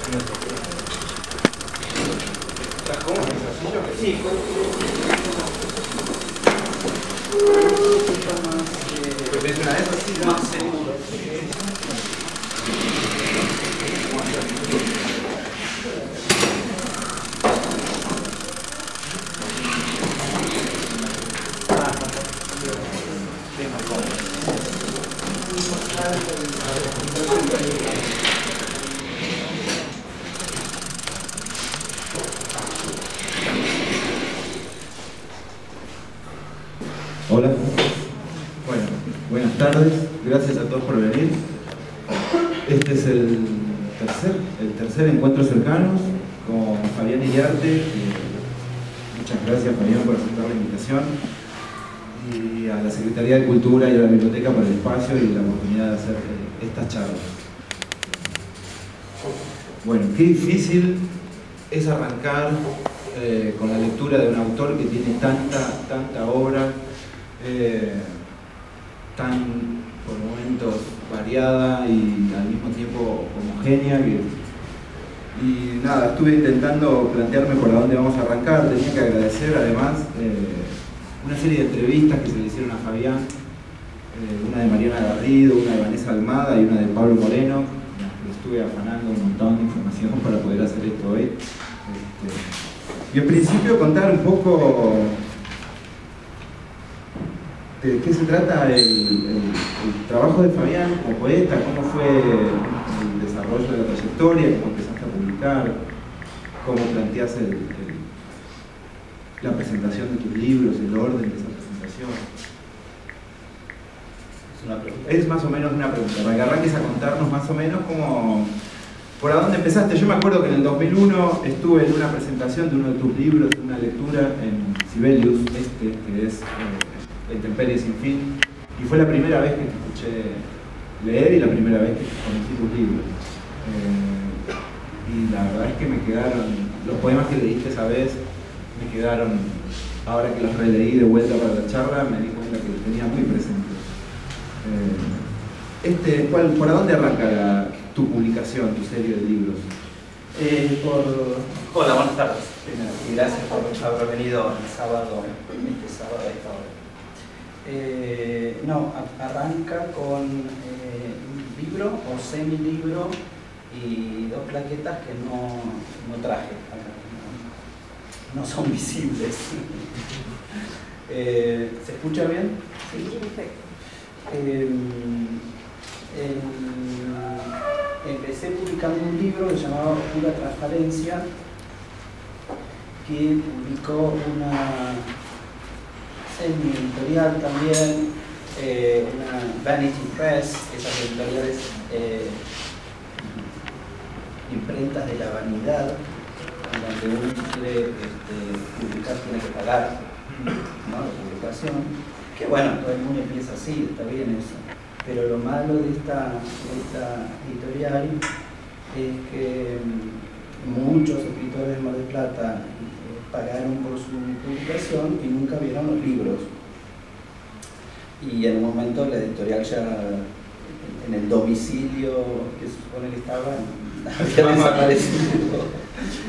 Sí, más seguro. Hola, bueno, buenas tardes, gracias a todos por venir. Este es el tercer encuentro cercanos con Fabián Iriarte. Muchas gracias, Fabián, por aceptar la invitación, y a la Secretaría de Cultura y a la Biblioteca por el espacio y la oportunidad de hacer estas charlas. Bueno, qué difícil es arrancar con la lectura de un autor que tiene tanta obra, tan por momentos variada y al mismo tiempo homogénea, y nada, estuve intentando plantearme por dónde vamos a arrancar. Tenía que agradecer además una serie de entrevistas que se le hicieron a Fabián, una de Mariana Garrido, una de Vanessa Almada y una de Pablo Moreno. Estuve afanando un montón de información para poder hacer esto hoy. Y en principio contar un poco de qué se trata el trabajo de Fabián como poeta, cómo fue el desarrollo de la trayectoria, cómo empezaste a publicar, cómo planteas la presentación de tus libros, el orden de esa presentación. Es una pregunta. Es más o menos una pregunta, para que arranques a contarnos más o menos cómo, por dónde empezaste. Yo me acuerdo que en el 2001 estuve en una presentación de uno de tus libros, de una lectura en Sibelius, que es La intemperie sin fin, y fue la primera vez que te escuché leer y la primera vez que conocí tus libros. Y la verdad es que me quedaron, los poemas que leíste esa vez, me quedaron, ahora que los releí de vuelta para la charla, me di cuenta que los tenía muy presentes. ¿Por dónde arranca tu publicación, tu serie de libros? Hola, buenas tardes. Y gracias por haber venido este sábado a esta hora. Arranca con un libro o semilibro y dos plaquetas que no traje, no son visibles. ¿Se escucha bien? Sí, perfecto. Empecé publicando un libro que se llamaba Oscura Transparencia, que publicó una semi-editorial también, una Vanity Press, esas editoriales imprentas de la vanidad, donde uno quiere publicar tiene que pagar, ¿no?, la publicación. Que bueno, todo el mundo empieza así, está bien eso. Pero lo malo de esta editorial es que muchos escritores de Mar del Plata pagaron por su publicación y nunca vieron los libros. Y en un momento la editorial ya en el domicilio que se supone que estaba había desaparecido.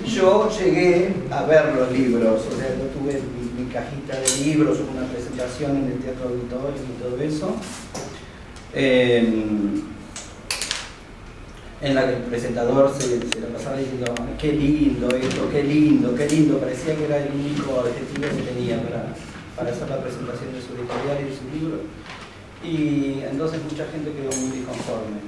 Yo llegué a ver los libros, o sea, yo tuve mi cajita de libros, una presentación en el Teatro Auditorio y todo eso, en la que el presentador se la pasaba diciendo qué lindo esto, qué lindo, parecía que era el único adjetivo que tenía para hacer la presentación de su editorial y de su libro. Y entonces mucha gente quedó muy disconforme.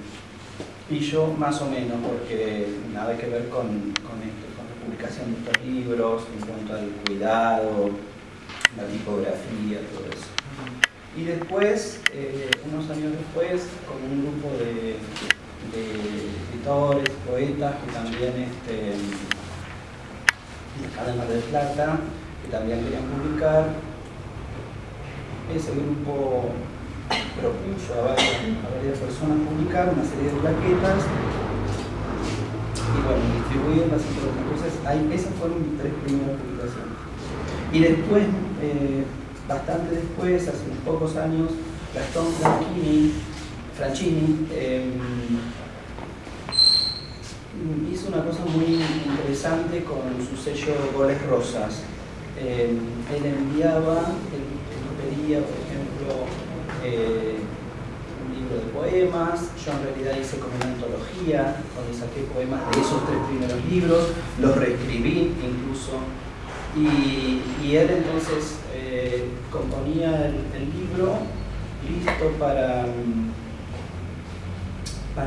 Y yo más o menos, porque nada que ver con la publicación de estos libros, en cuanto al cuidado, la tipografía, todo eso. Y después, unos años después, con un grupo de escritores, poetas que también acá de Mar del Plata, que también querían publicar, ese grupo propuso a varias personas publicar una serie de plaquetas y bueno, distribuirlas y todo. Entonces esas fueron mis 3 primeras publicaciones. Y después, bastante después, hace unos pocos años, Gastón Franchini hizo una cosa muy interesante con su sello Goles Rosas. Él enviaba, él pedía, por ejemplo, un libro de poemas. Yo en realidad hice como una antología donde saqué poemas de esos 3 primeros libros, los reescribí incluso, y él entonces componía el libro listo para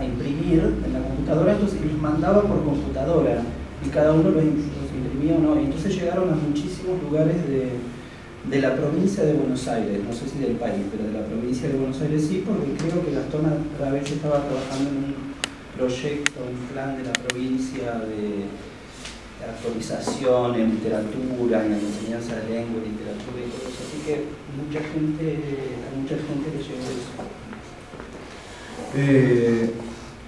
imprimir en la computadora, entonces los mandaba por computadora y cada uno los imprimía o no, y entonces llegaron a muchísimos lugares de la provincia de Buenos Aires, no sé si del país, pero de la provincia de Buenos Aires sí, porque creo que Gastón a vez estaba trabajando en un proyecto, un plan de la provincia de actualización en literatura, en la enseñanza de lengua, literatura y todo eso, así que a mucha gente le llegó eso.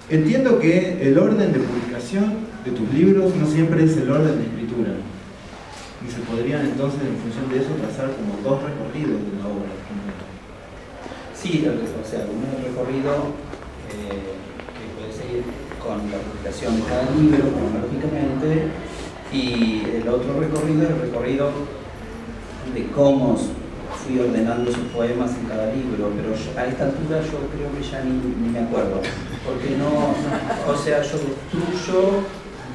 Entiendo que el orden de publicación de tus libros no siempre es el orden de escritura. Y se podrían entonces, en función de eso, trazar como 2 recorridos de la obra. Sí, o sea, un recorrido que puede seguir con la publicación de cada libro, cronológicamente, y el otro recorrido es el recorrido de cómo fui ordenando sus poemas en cada libro, pero a esta altura yo creo que ya ni me acuerdo, porque o sea, yo destruyo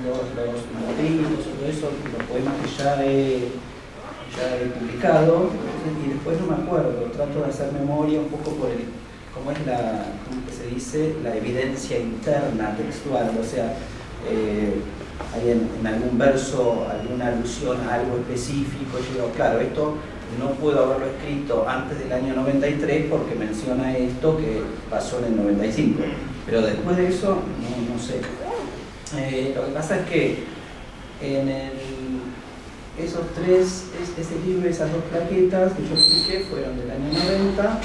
los manuscritos, todo eso, los poemas que ya he publicado, y después no me acuerdo, trato de hacer memoria un poco por cómo es ¿cómo que se dice? La evidencia interna textual, o sea, hay en algún verso alguna alusión a algo específico, yo digo, claro, esto no puedo haberlo escrito antes del año 93 porque menciona esto que pasó en el 95, pero después de eso, no sé. Lo que pasa es que en ese libro, esas 2 plaquetas que yo publiqué fueron del año 90,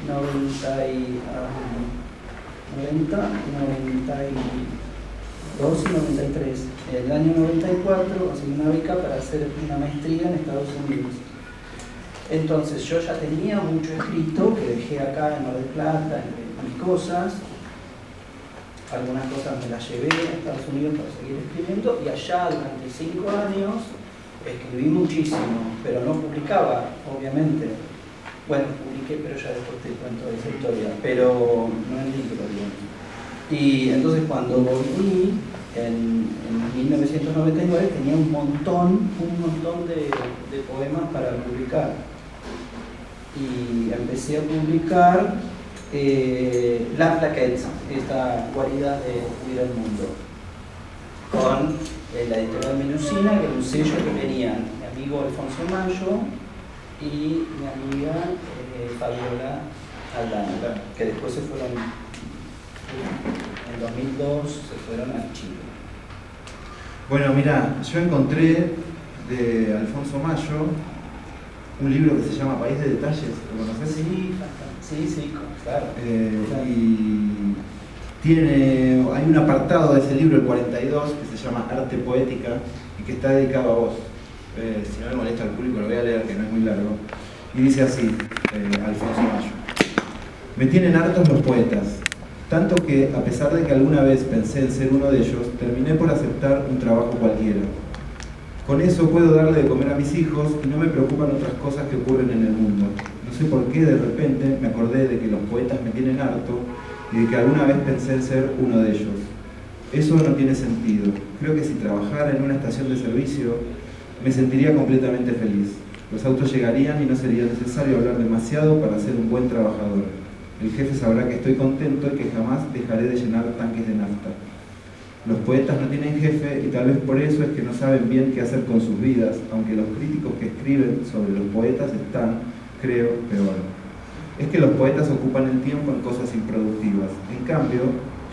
92 y 93. En el año 94 conseguí una beca para hacer una maestría en Estados Unidos. Entonces yo ya tenía mucho escrito que dejé acá en Mar del Plata, en mis cosas. Algunas cosas me las llevé a Estados Unidos para seguir escribiendo, y allá durante 5 años escribí muchísimo, pero no publicaba, obviamente. Bueno, publiqué, pero ya después te cuento esa historia, pero no en libro, digamos. Y entonces cuando volví en 1999 tenía un montón de poemas para publicar. Y empecé a publicar La Plaquette, esta cualidad de ir al mundo, con la editorial Menusina, que era un sello que venían mi amigo Alfonso Mayo y mi amiga Fabiola Aldana, que después se fueron, en 2002 se fueron a Chile. Bueno, mira, yo encontré de Alfonso Mayo un libro que se llama País de Detalles, ¿lo conoces? Sí, claro. Y hay un apartado de ese libro, el 42, que se llama Arte Poética y que está dedicado a vos. Si no le molesta al público lo voy a leer, que no es muy largo. Y dice así, Alfonso Mayo: me tienen hartos los poetas, tanto que, a pesar de que alguna vez pensé en ser uno de ellos, terminé por aceptar un trabajo cualquiera. Con eso puedo darle de comer a mis hijos y no me preocupan otras cosas que ocurren en el mundo. No sé por qué de repente me acordé de que los poetas me tienen harto y de que alguna vez pensé en ser uno de ellos. Eso no tiene sentido. Creo que si trabajara en una estación de servicio me sentiría completamente feliz. Los autos llegarían y no sería necesario hablar demasiado para ser un buen trabajador. El jefe sabrá que estoy contento y que jamás dejaré de llenar tanques de nafta. Los poetas no tienen jefe y tal vez por eso es que no saben bien qué hacer con sus vidas, aunque los críticos que escriben sobre los poetas están, creo, peor. Es que los poetas ocupan el tiempo en cosas improductivas. En cambio,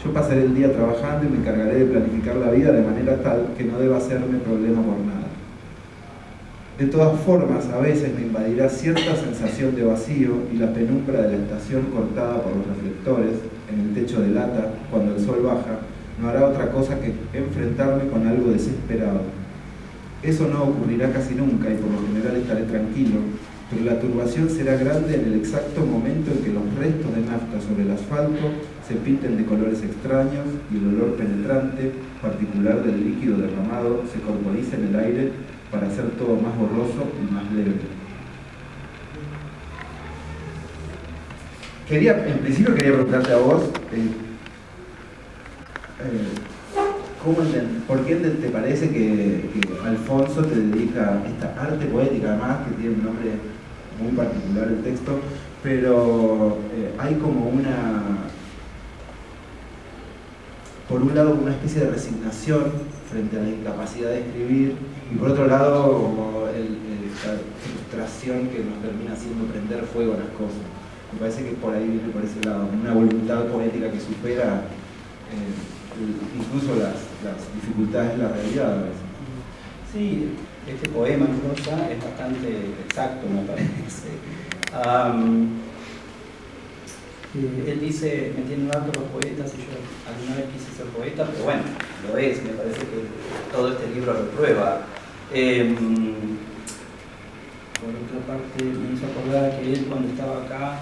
yo pasaré el día trabajando y me encargaré de planificar la vida de manera tal que no deba hacerme problema por nada. De todas formas, a veces me invadirá cierta sensación de vacío y la penumbra de la estación cortada por los reflectores en el techo de lata cuando el sol baja no hará otra cosa que enfrentarme con algo desesperado. Eso no ocurrirá casi nunca y por lo general estaré tranquilo, pero la turbación será grande en el exacto momento en que los restos de nafta sobre el asfalto se pinten de colores extraños y el olor penetrante, particular del líquido derramado, se corporiza en el aire para hacer todo más borroso y más leve. En principio quería preguntarte a vos, ¿por qué te parece que Alfonso te dedica esta arte poética, además, que tiene un nombre muy particular el texto, pero hay como por un lado una especie de resignación frente a la incapacidad de escribir, y por otro lado como esta frustración que nos termina haciendo prender fuego a las cosas? Me parece que por ahí viene por ese lado, una voluntad poética que supera incluso las dificultades de la realidad a veces. Sí, este poema en prosa es bastante exacto, me parece. Él dice, me tienen harto los poetas y yo alguna vez quise ser poeta, pero bueno, lo es, me parece que todo este libro lo prueba. Por otra parte, me hizo acordar que él cuando estaba acá,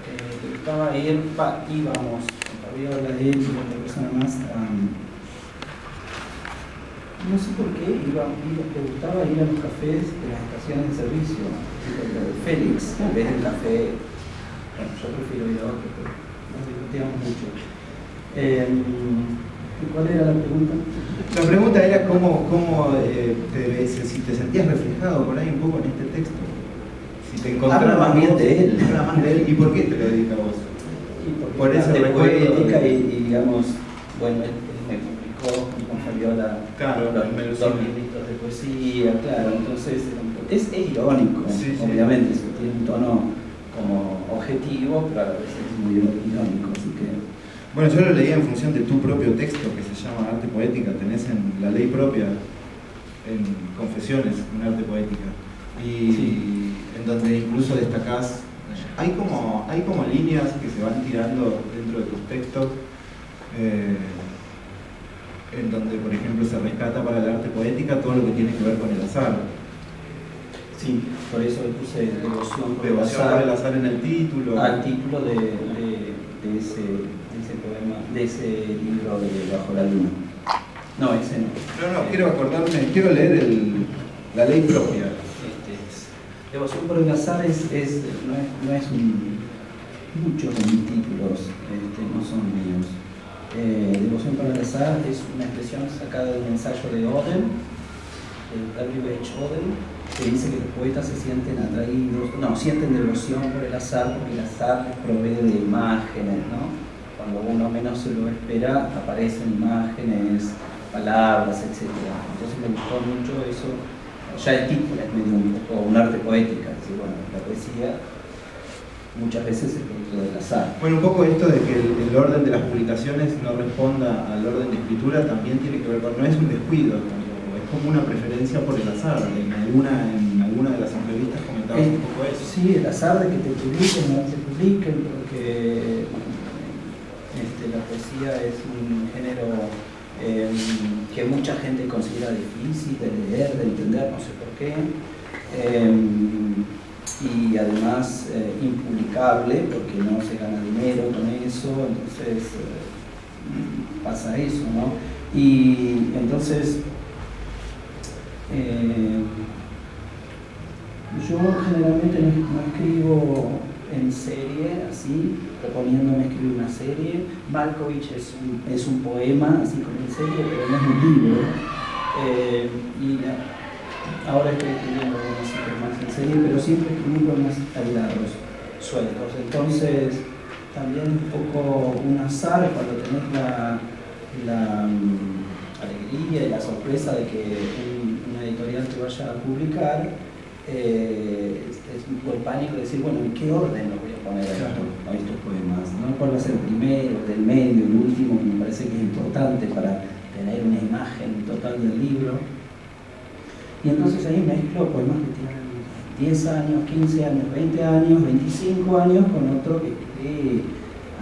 le gustaba ir, íbamos, con Fabiola, él y otra persona más, no sé por qué, le gustaba ir a los cafés de las estaciones de servicio, tipo el de Félix, en vez del café. Bueno, yo prefiero ir a otro, pero nos discutíamos mucho. ¿Cuál era la pregunta? La pregunta era si te sentías reflejado por ahí un poco en este texto. Si te habla más bien de él. Habla más de él. ¿Y por qué te lo dedica a vos? Por esa poética y digamos, bueno, él me publicó con Fabiola los 2 libritos de poesía, claro, entonces es irónico, sí, obviamente, sí. Tiene un tono como objetivo, pero a la vez es muy irónico, así que... Bueno, yo lo leía en función de tu propio texto que se llama Arte Poética, tenés en la ley propia, en Confesiones, un arte poética, y sí, en donde incluso destacás, hay como líneas que se van tirando dentro de tus textos, en donde, por ejemplo, se rescata para el arte poética todo lo que tiene que ver con el azar. Sí, por eso le puse devoción por el azar en el título. Al título de ese poema, de ese libro de Bajo la Luna. No, ese no. No, quiero leer la ley propia. Devoción por el azar no es muchos de mis títulos, no son míos. Devoción por el azar es una expresión sacada de un ensayo de Auden, W.H. Auden, que dice que los poetas se sienten sienten devoción por el azar porque el azar les provee de imágenes, ¿no? Cuando uno menos se lo espera, aparecen imágenes, palabras, etc. Entonces me gustó mucho eso. Ya el título es medio un poco un arte poética, es decir, bueno, la poesía muchas veces es producto del azar. Bueno, un poco esto de que el orden de las publicaciones no responda al orden de escritura también tiene que ver con, no es un descuido, es como una preferencia por el azar. En alguna de las entrevistas comentabas un poco eso. Sí, el azar de que te publiquen o no te publiquen, porque la poesía es un género que mucha gente considera difícil de leer, de entender, no sé por qué, y además impublicable porque no se gana dinero con eso, entonces pasa eso, ¿no? Y entonces yo generalmente no escribo en serie, así, proponiéndome escribir una serie. Malkovich es un poema, así como en serie, pero no es un libro. Ahora estoy escribiendo unos ciclos más en serie, pero siempre escribí poemas aislados, sueltos. Entonces, también un poco un azar cuando tenés la alegría y la sorpresa de que una editorial te vaya a publicar. Es un poco el pánico de decir, bueno, ¿en qué orden lo voy a poner a estos poemas? ¿No? ¿Cuál va a ser el primero, el del medio, el último? Que me parece que es importante para tener una imagen total del libro. Y entonces ahí mezclo poemas que tienen 10 años, 15 años, 20 años, 25 años con otro que escribí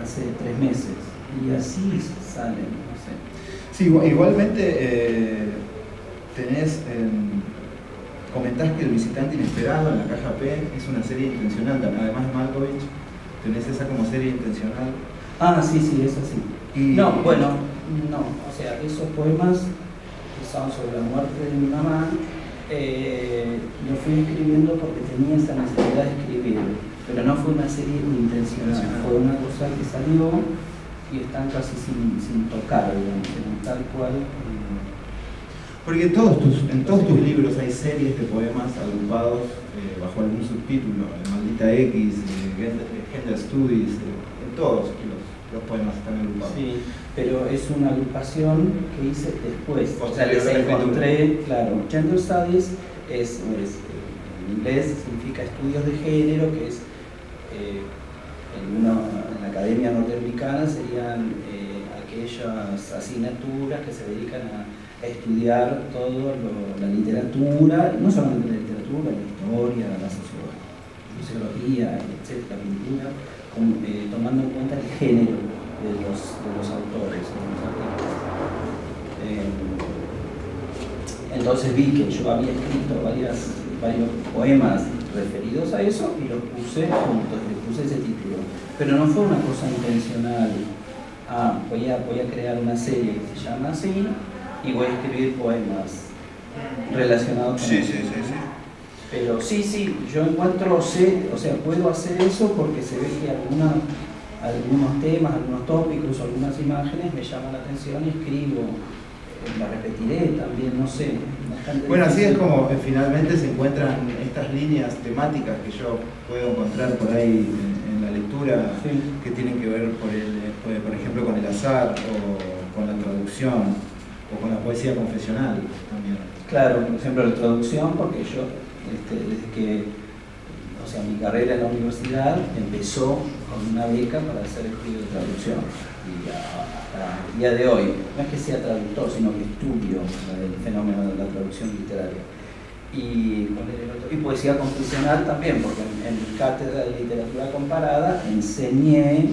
hace 3 meses. Y así salen, no sé. Sí, igualmente tenés... comentás que El visitante inesperado en la caja P es una serie intencional, además de Malkovich, tenés esa como serie intencional. Ah, sí, sí, es así. Y... No, bueno, no, o sea, esos poemas que son sobre la muerte de mi mamá, lo fui escribiendo porque tenía esa necesidad de escribir, pero no fue una serie intencional, fue una cosa que salió y están casi sin tocar, digamos, tal cual. Porque en todos tus libros hay series de poemas agrupados bajo algún subtítulo, Maldita X, Gender Studies, en todos los poemas están agrupados. Sí, pero es una agrupación que hice después. O sea, les Posterior a la encontré, claro, Gender Studies en inglés significa estudios de género, que es en la academia norteamericana serían aquellas asignaturas que se dedican a estudiar todo la literatura, no solamente la literatura, la historia, la sociología, etc., la pintura, tomando en cuenta el género de los autores, de los artistas. Entonces vi que yo había escrito varios poemas referidos a eso y los puse juntos, le puse ese título. Pero no fue una cosa intencional. Voy a crear una serie que se llama así y voy a escribir poemas relacionados con eso. Sí. Pero sí, yo encuentro, puedo hacer eso porque se ve que algunos temas, algunos tópicos, algunas imágenes me llaman la atención y escribo. La repetiré también, no sé. Bueno, así es como finalmente se encuentran estas líneas temáticas que yo puedo encontrar por ahí en la lectura, sí, que tienen que ver, por ejemplo, con el azar o con la traducción o con la poesía confesional también. Claro, por ejemplo, la traducción, porque yo, desde que, mi carrera en la universidad empezó con una beca para hacer estudios de traducción. Y hasta el día de hoy, no es que sea traductor, sino que estudio el fenómeno de la traducción literaria. Y poesía confesional también, porque en mi cátedra de literatura comparada enseñé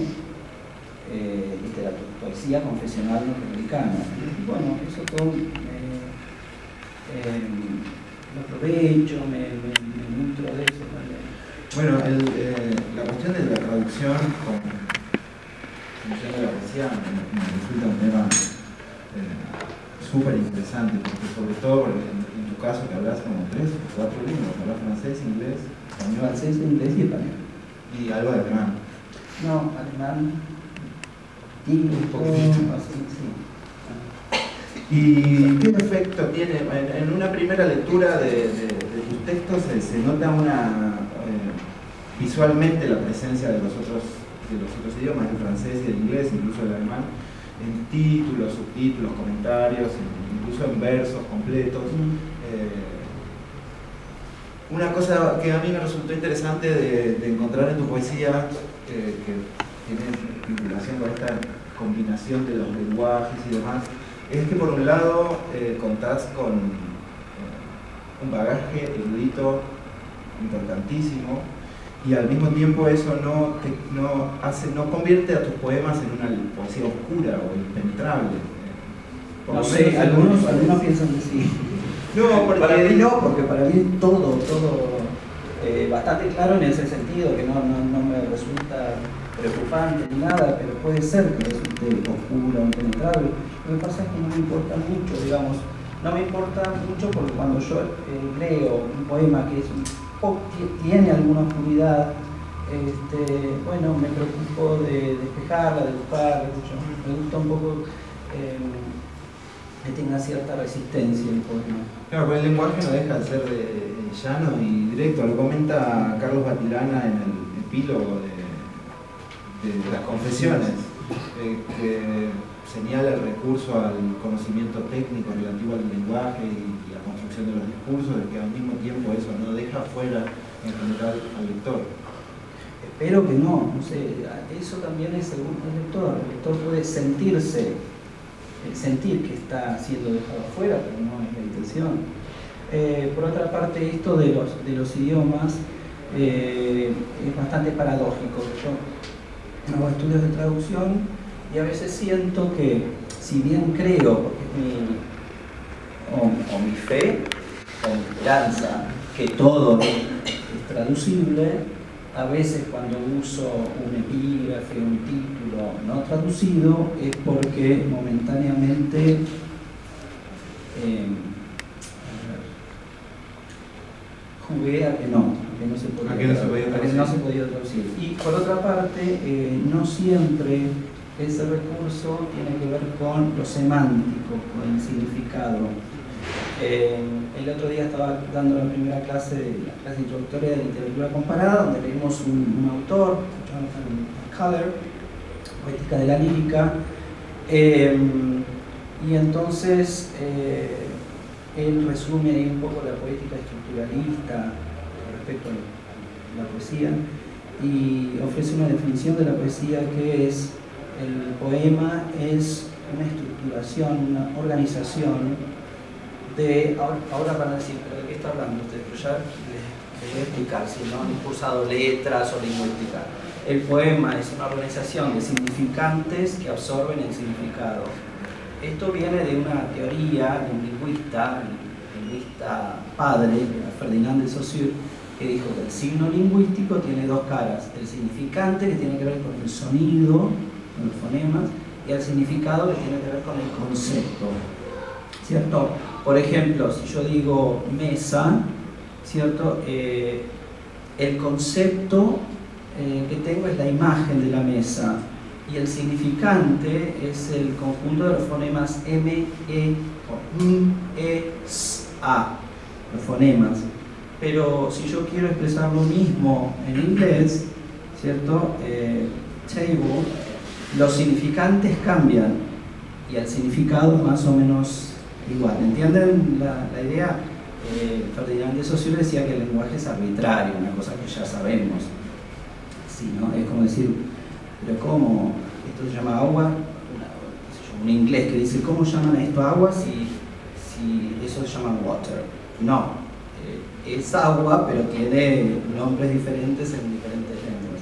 poesía confesional norteamericana. Y bueno, eso todo lo aprovecho, me nutro de eso también. Bueno, la cuestión de la traducción con función de la poesía me resulta un tema súper interesante, porque sobre todo en tu caso que hablas como 3 o 4 lenguas, hablas francés, inglés, español. Francés, inglés y español. Y algo de alemán. No, alemán. Un poquito así, sí. ¿Y qué efecto tiene? En una primera lectura de tus textos se nota visualmente la presencia de los otros idiomas, el francés y el inglés, incluso el alemán, en títulos, subtítulos, comentarios, incluso en versos completos. Una cosa que a mí me resultó interesante de encontrar en tu poesía, que tiene vinculación con esta combinación de los lenguajes y demás, es que por un lado contás con un bagaje erudito importantísimo, y al mismo tiempo eso no convierte a tus poemas en una poesía oscura o impenetrable. No sé, algunos piensan que sí. No, para mí no, porque para mí todo bastante claro en ese sentido, que no me resulta preocupante ni nada, pero puede ser que resulte oscuro o impenetrable. Lo que pasa es que no me importa mucho, digamos, no me importa mucho porque cuando yo leo un poema que tiene alguna oscuridad, bueno, me preocupo de despejarla, de buscarla, me gusta un poco que tenga cierta resistencia el poema. Claro, pero el lenguaje no deja de ser llano y directo, lo comenta Carlos Batilana en el epílogo de las confesiones, que señala el recurso al conocimiento técnico relativo al lenguaje y la construcción de los discursos, de que al mismo tiempo eso no deja fuera en general al lector. Espero que no sé, eso también es según el lector. El lector puede sentir que está siendo dejado afuera, pero no es la intención. Por otra parte, esto de los idiomas es bastante paradójico. Yo hago estudios de traducción y a veces siento que, si bien creo, porque es mi fe o mi esperanza, que todo es traducible, a veces cuando uso un epígrafe, un título no traducido, es porque momentáneamente jugué a que no se podía traducir. Y por otra parte, no siempre ese recurso tiene que ver con lo semántico, con el significado. El otro día estaba dando la primera clase, la clase introductoria de literatura comparada, donde leímos un autor, Jonathan Culler, Poética de la Lírica, y entonces él resume ahí un poco la poética estructuralista respecto a la poesía y ofrece una definición de la poesía que es: el poema es una estructuración, una organización de... Ahora van a decir, ¿pero de qué está hablando usted? Pero ya les voy a explicar, si no han cursado letras o lingüística. El poema es una organización de significantes que absorben el significado. Esto viene de una teoría de un lingüista, el lingüista padre, Ferdinand de Saussure, que dijo que el signo lingüístico tiene dos caras: el significante, que tiene que ver con el sonido, con los fonemas, y el significado, que tiene que ver con el concepto, ¿cierto? Por ejemplo, si yo digo mesa, ¿cierto? El concepto que tengo es la imagen de la mesa, y el significante es el conjunto de los fonemas M, E, o M, E, S, A, los fonemas. Pero si yo quiero expresar lo mismo en inglés, ¿cierto? Table, los significantes cambian y el significado es más o menos igual. ¿Entienden la idea? Ferdinand de Saussure decía que el lenguaje es arbitrario, una cosa que ya sabemos. Sí, ¿no? Es como decir, pero ¿cómo? Esto se llama agua, un inglés que dice, ¿cómo llaman a esto agua si eso se llama water? No, es agua, pero tiene nombres diferentes en diferentes lenguas.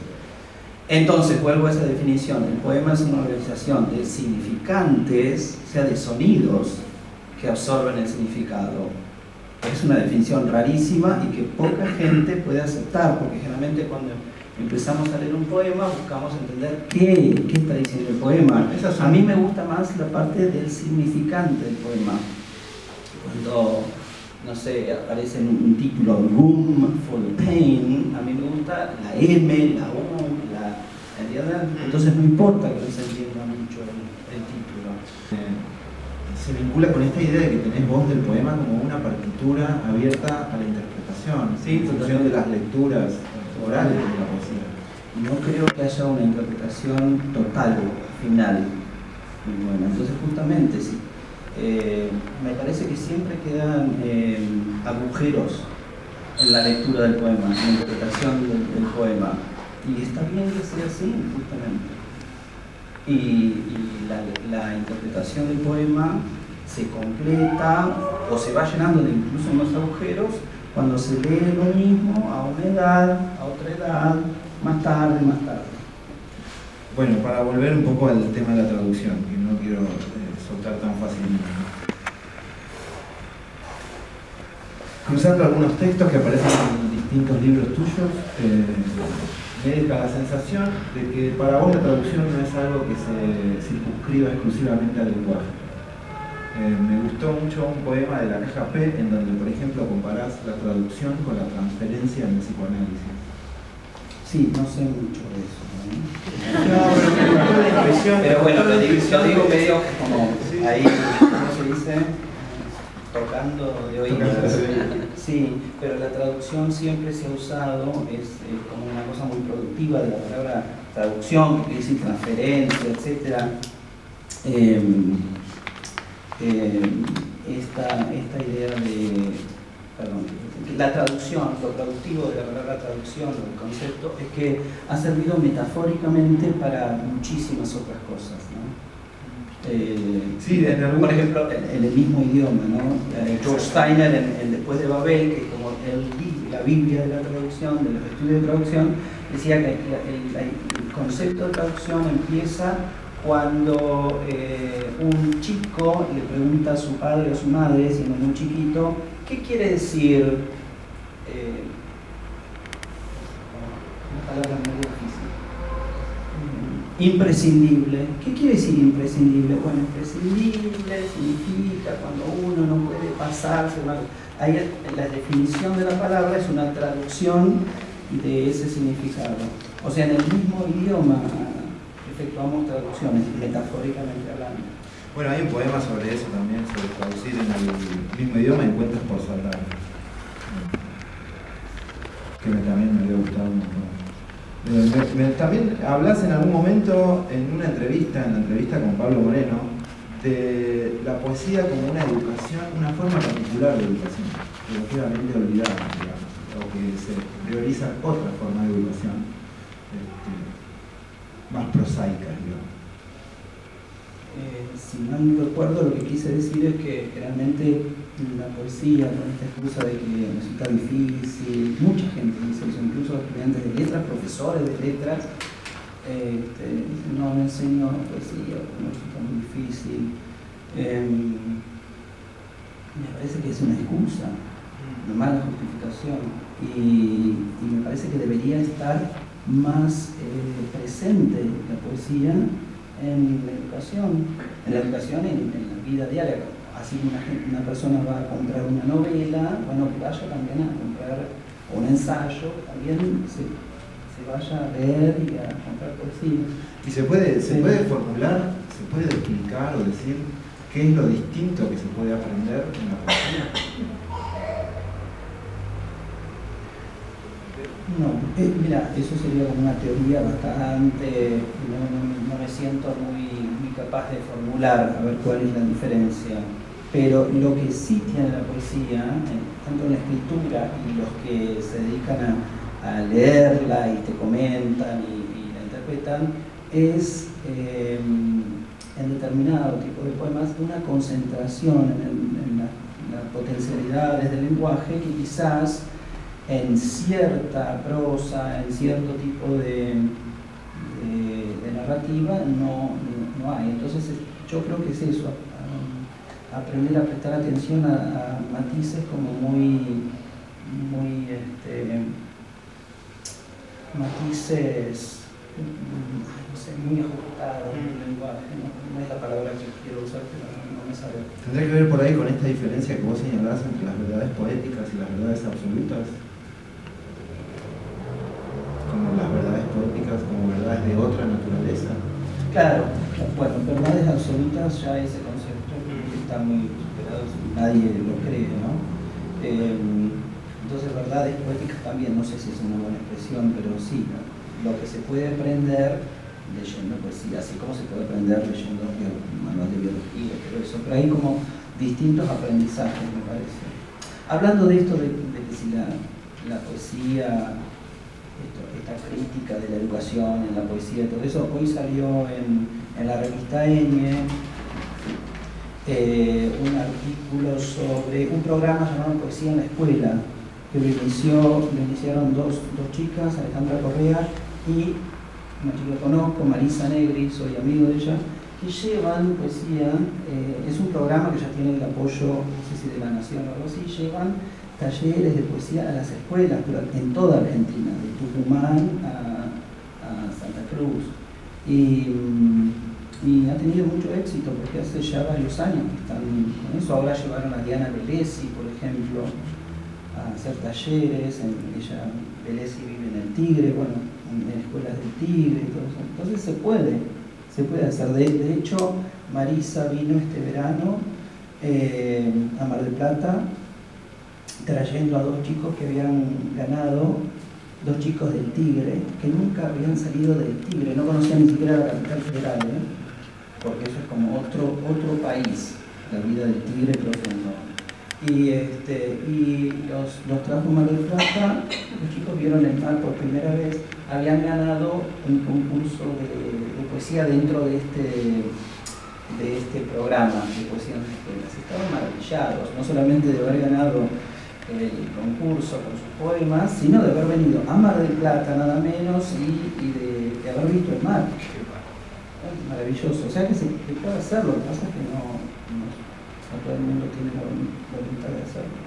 Entonces, vuelvo a esa definición: el poema es una organización de significantes, o sea, de sonidos que absorben el significado. Es una definición rarísima y que poca gente puede aceptar, porque generalmente cuando empezamos a leer un poema buscamos entender qué está diciendo el poema. A mí me gusta más la parte del significante del poema. Cuando, no sé, aparece en un título, Room for the Pain, a mí me gusta la M, la U, ¿entienden? Entonces no importa que no se entienda mucho el título. Se vincula con esta idea de que tenés voz del poema como una partitura abierta a la interpretación, ¿sí? En función de las lecturas orales de la poesía. No creo que haya una interpretación total, final. Bueno, entonces justamente sí. Me parece que siempre quedan agujeros en la lectura del poema, en la interpretación del poema. Y está bien que sea así, justamente. Y la interpretación del poema se completa o se va llenando de incluso unos agujeros cuando se lee lo mismo a una edad, a otra edad, más tarde. Bueno, para volver un poco al tema de la traducción, que no quiero soltar tan fácilmente. Cruzando algunos textos que aparecen en distintos libros tuyos, me deja la sensación de que para vos la traducción no es algo que se circunscriba exclusivamente al lenguaje. Me gustó mucho un poema de la caja P en donde, por ejemplo, comparás la traducción con la transferencia en el psicoanálisis. Sí, no sé mucho de eso, ¿no? No, pero me gustó la impresión. Pero bueno, lo digo medio como sí. Ahí, ¿cómo se dice? Tocando de oído. Sí, pero la traducción siempre se ha usado, es como una cosa muy productiva de la palabra traducción, que quiere decir transferencia, etc. Esta idea de, perdón, la traducción, lo productivo de la palabra traducción, el concepto, es que ha servido metafóricamente para muchísimas otras cosas, ¿no? Sí, por ejemplo, en el mismo idioma, ¿no? George Steiner, en Después de Babel, que es como la Biblia de la traducción, de los estudios de traducción, decía que el concepto de traducción empieza cuando un chico le pregunta a su padre o a su madre, siendo muy chiquito, ¿qué quiere decir? palabra muy difícil. Imprescindible. ¿Qué quiere decir imprescindible? Bueno, imprescindible significa cuando uno no puede pasarse. Ahí la definición de la palabra es una traducción de ese significado. O sea, en el mismo idioma efectuamos traducciones, metafóricamente hablando. Bueno, hay un poema sobre eso también, sobre traducir en el mismo idioma, Encuentros por Soldar, que también me había gustado un montón. También hablas en algún momento, en la entrevista con Pablo Moreno, de la poesía como una educación, una forma particular de educación, relativamente olvidada, digamos, o que se prioriza otra forma de educación, más prosaica, digamos. Si mal no recuerdo, lo que quise decir es que realmente la poesía, con esta excusa de que resulta difícil, mucha gente dice eso, incluso estudiantes de letras, profesores de letras, dicen, no enseño poesía, me resulta muy difícil. Me parece que es una excusa, una mala justificación, y me parece que debería estar más presente la poesía en la educación, en la vida diaria. Así que una persona va a comprar una novela, bueno, que vaya también a comprar un ensayo, también se vaya a leer y a comprar poesía. ¿Y se puede formular, se puede explicar o decir qué es lo distinto que se puede aprender en la poesía? No, mira, eso sería como una teoría bastante, no me siento muy capaz de formular a ver cuál es la diferencia, pero lo que sí tiene la poesía, tanto en la escritura y los que se dedican a leerla y te comentan y la interpretan, es en determinado tipo de poemas una concentración en las potencialidades del lenguaje que quizás en cierta prosa, en cierto tipo de narrativa no hay. Entonces yo creo que es eso, aprender a prestar atención a matices como matices, no sé, muy ajustados en el lenguaje, no es la palabra que quiero usar, pero no me sale. ¿Tendrá que ver por ahí con esta diferencia que vos señalás entre las verdades poéticas y las verdades absolutas? Como las verdades poéticas como verdades de otra naturaleza. Claro, bueno, verdades absolutas ya ese concepto está muy superado, nadie lo cree, ¿no? Entonces verdades poéticas también, no sé si es una buena expresión, pero sí, ¿no? Lo que se puede aprender leyendo poesía, así como se puede aprender leyendo manual de biología, pero eso, pero hay como distintos aprendizajes, me parece. Hablando de esto, de que si la poesía, esta crítica de la educación en la poesía y todo eso, hoy salió en la revista Ñ un artículo sobre un programa llamado Poesía en la Escuela, que lo iniciaron dos chicas, Alejandra Correa y una chica que conozco, Marisa Negri, soy amigo de ella, que llevan poesía, es un programa que ya tiene el apoyo, no sé si de la Nación o algo así, llevan talleres de poesía a las escuelas, pero en toda Argentina, de Tucumán a Santa Cruz. Y ha tenido mucho éxito porque hace ya varios años que están con eso. Ahora llevaron a Diana Velesi, por ejemplo, a hacer talleres. Velesi vive en el Tigre, bueno, en escuelas del Tigre y todo eso. Entonces se puede hacer. De hecho, Marisa vino este verano a Mar del Plata, trayendo a dos chicos que habían ganado, dos chicos del Tigre, que nunca habían salido del Tigre, no conocían ni siquiera la capital federal, porque eso es como otro país, la vida del Tigre profundo. Y los trajo a Mar del Plata, los chicos vieron el mar por primera vez, habían ganado un concurso de poesía dentro de este programa de poesía en las escuelas. Estaban maravillados, no solamente de haber ganado el concurso con sus poemas, sino de haber venido a Mar del Plata nada menos y de haber visto el mar. Maravilloso, o sea que se puede hacerlo, lo que pasa es que no todo el mundo tiene la voluntad de hacerlo.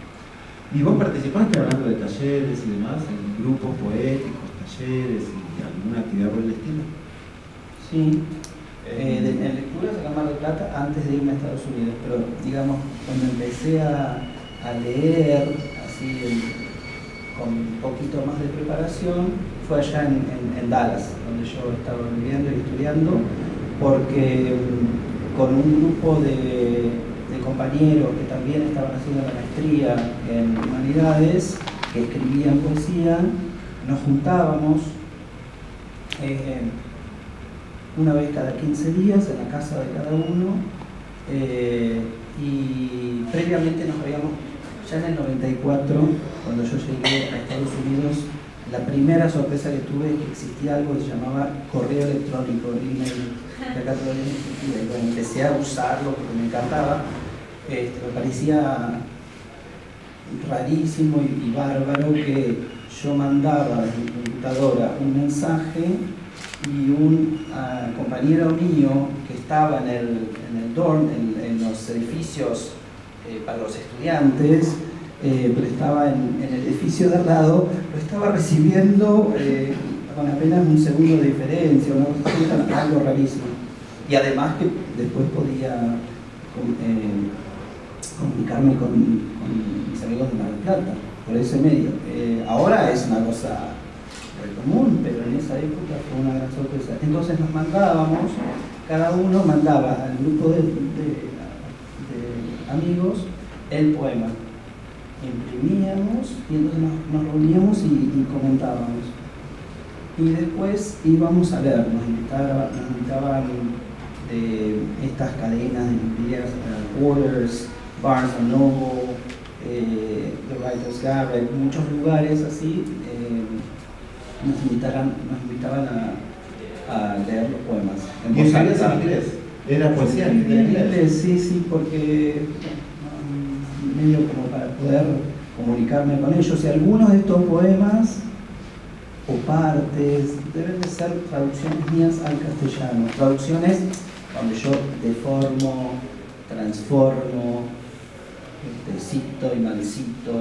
¿Y vos participaste, hablando de talleres y demás, en grupos poéticos, talleres y alguna actividad por el estilo? Sí, en lecturas acá en Mar del Plata antes de irme a Estados Unidos, pero digamos, cuando empecé a leer así con un poquito más de preparación, fue allá en Dallas, donde yo estaba viviendo y estudiando, porque con un grupo de compañeros que también estaban haciendo la maestría en humanidades, que escribían poesía, nos juntábamos una vez cada 15 días en la casa de cada uno, y previamente nos habíamos, ya en el 94, cuando yo llegué a Estados Unidos, la primera sorpresa que tuve es que existía algo que se llamaba correo electrónico, email, que acá todavía no existía, y bueno, empecé a usarlo porque me encantaba. Me parecía rarísimo y bárbaro que yo mandaba desde mi computadora un mensaje y un compañero mío que estaba en el dorm, en los edificios para los estudiantes, pero estaba en el edificio de al lado, lo estaba recibiendo con apenas un segundo de diferencia, algo rarísimo. Y además que después podía comunicarme con mis amigos de Mar del Plata por ese medio. Ahora es una cosa muy común, pero en esa época fue una gran sorpresa. Entonces nos mandábamos, cada uno mandaba al grupo de amigos el poema. Imprimíamos y entonces nos reuníamos y comentábamos. Y después íbamos a leer, nos invitaban de estas cadenas de librerías, Borders, Barnes & Noble, The Writers Garret, muchos lugares así, nos invitaban a leer los poemas. ¿Y escribías en inglés? ¿Era poesía en inglés? Sí, porque medio como para poder comunicarme con ellos. Y algunos de estos poemas o partes deben de ser traducciones mías al castellano. Traducciones donde yo deformo, transformo, cito y malcito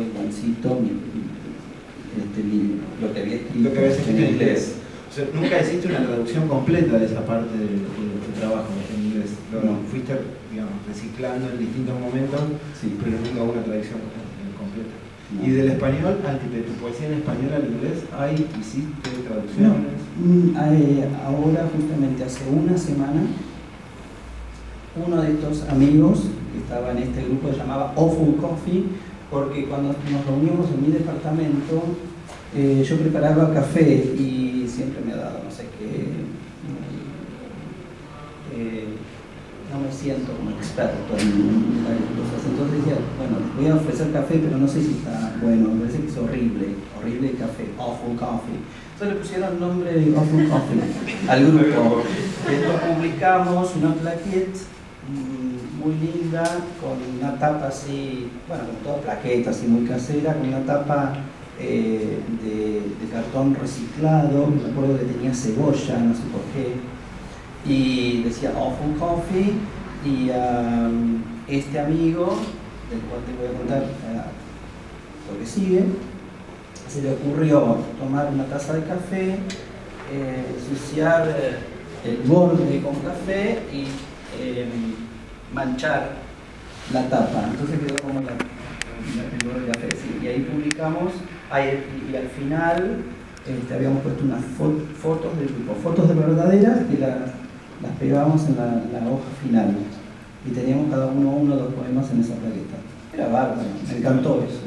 lo que había escrito, en inglés. O sea, nunca hiciste una traducción completa de esa parte de tu trabajo en inglés. No. Fuiste, digamos, reciclando en distintos momentos, sí, pero nunca hubo una traducción completa. No. ¿Y del español, de tu poesía en español al inglés, hiciste traducciones? No. Ahora, justamente hace una semana, uno de estos amigos que estaba en este grupo se llamaba Awful Coffee, porque cuando nos reuníamos en mi departamento, yo preparaba café y siempre me ha dado, no sé qué, no me siento como experto en varias cosas. Entonces decía, bueno, les voy a ofrecer café, pero no sé si está bueno, me parece que es horrible el café, Awful Coffee. Entonces le pusieron el nombre de Awful Coffee al grupo. Después publicamos una plaquette muy linda, con una tapa así, bueno, con toda plaqueta así muy casera, con una tapa de cartón reciclado, me acuerdo que tenía cebolla, no sé por qué, y decía Awful Coffee, y este amigo, del cual te voy a contar lo que sigue, se le ocurrió tomar una taza de café, ensuciar el borde con café y manchar la tapa, entonces quedó como el borde de café, sí. Y ahí publicamos, y al final habíamos puesto unas fotos del grupo, fotos de verdaderas que las pegábamos en la hoja final, y teníamos cada uno o dos poemas en esa plaqueta. Era bárbaro, me encantó eso.